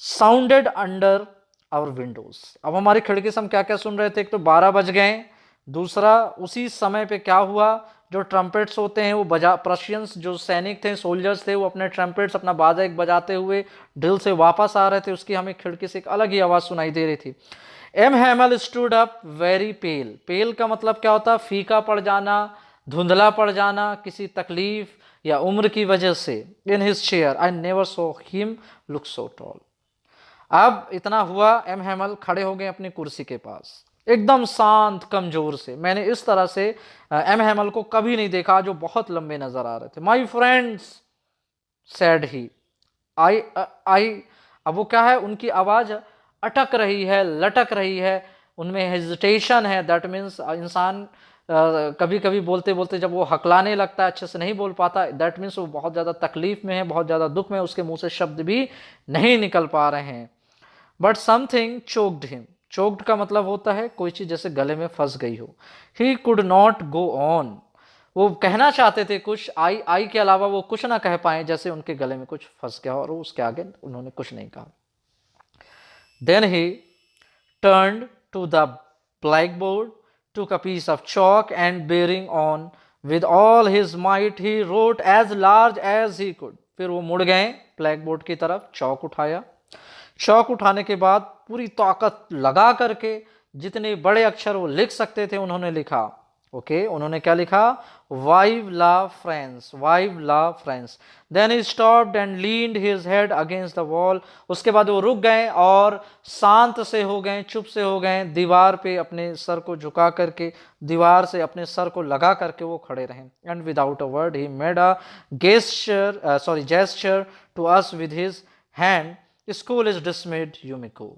sounded under our windows. अब हमारी खिड़की से हम क्या क्या सुन रहे थे, एक तो 12 बज गए, दूसरा उसी समय पे क्या हुआ, जो ट्रम्पेट्स होते हैं वो प्रशियंस जो सैनिक थे, सोल्जर्स थे, वो अपने ट्रम्पेट्स अपना बाजा एक बजाते हुए ड्रिल से वापस आ रहे थे। उसकी हमें खिड़की से एक अलग ही आवाज़ सुनाई दे रही थी। M Hamel stood up very pale. Pale का मतलब क्या होता है, फीका पड़ जाना, धुंधला पड़ जाना किसी तकलीफ या उम्र की वजह से। In his chair I never saw him look so tall. अब इतना हुआ, एम हैमल खड़े हो गए अपनी कुर्सी के पास एकदम शांत कमजोर से। मैंने इस तरह से एम हैमल को कभी नहीं देखा जो बहुत लंबे नजर आ रहे थे। माई फ्रेंड्स सैड ही आई अब वो क्या है, उनकी आवाज अटक रही है, लटक रही है, उनमें हेजिटेशन है। दैट मीन्स इंसान कभी कभी बोलते बोलते जब वो हकलाने लगता है, अच्छे से नहीं बोल पाता, दैट मीन्स वो बहुत ज़्यादा तकलीफ में है, बहुत ज़्यादा दुख में, उसके मुंह से शब्द भी नहीं निकल पा रहे हैं। But something choked him. Choked का मतलब होता है कोई चीज़ जैसे गले में फंस गई हो। He could not go on. वो कहना चाहते थे कुछ, आई के अलावा वो कुछ ना कह पाए, जैसे उनके गले में कुछ फंस गया और उसके आगे उन्होंने कुछ नहीं कहा। Then he turned to the blackboard, took a piece of chalk and bearing on with all his might he wrote as large as he could। फिर वो मुड़ गए ब्लैक बोर्ड की तरफ, चौक उठाया, चौक उठाने के बाद पूरी ताकत लगा करके जितने बड़े अक्षर वो लिख सकते थे उन्होंने लिखा। ओके, उन्होंने क्या लिखा, vive la France, vive la France. Then he stopped and leaned his head against the wall. उसके बाद वो रुक गए और शांत से हो गए, चुप से हो गए, दीवार पे अपने सर को झुका करके, दीवार से अपने सर को लगा करके वो खड़े रहे। And without a word he made a gesture to us with his hand, school is dismissed you may go.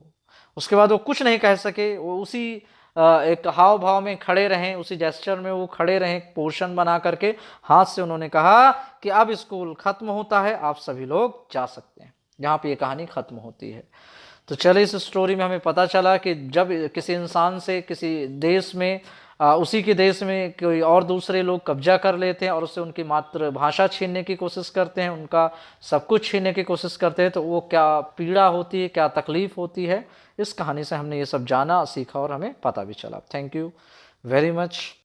उसके बाद वो कुछ नहीं कह सके, वो उसी एक हाव भाव में खड़े रहें, उसी जेस्चर में वो खड़े रहें, पोर्शन बना करके हाथ से उन्होंने कहा कि अब स्कूल खत्म होता है, आप सभी लोग जा सकते हैं। यहाँ पे ये कहानी खत्म होती है। तो चले, इस स्टोरी में हमें पता चला कि जब किसी इंसान से किसी देश में उसी के देश में कोई और दूसरे लोग कब्जा कर लेते हैं और उससे उनकी मातृभाषा छीनने की कोशिश करते हैं, उनका सब कुछ छीनने की कोशिश करते हैं, तो वो क्या पीड़ा होती है, क्या तकलीफ होती है। इस कहानी से हमने ये सब जाना, सीखा और हमें पता भी चला। Thank you very much.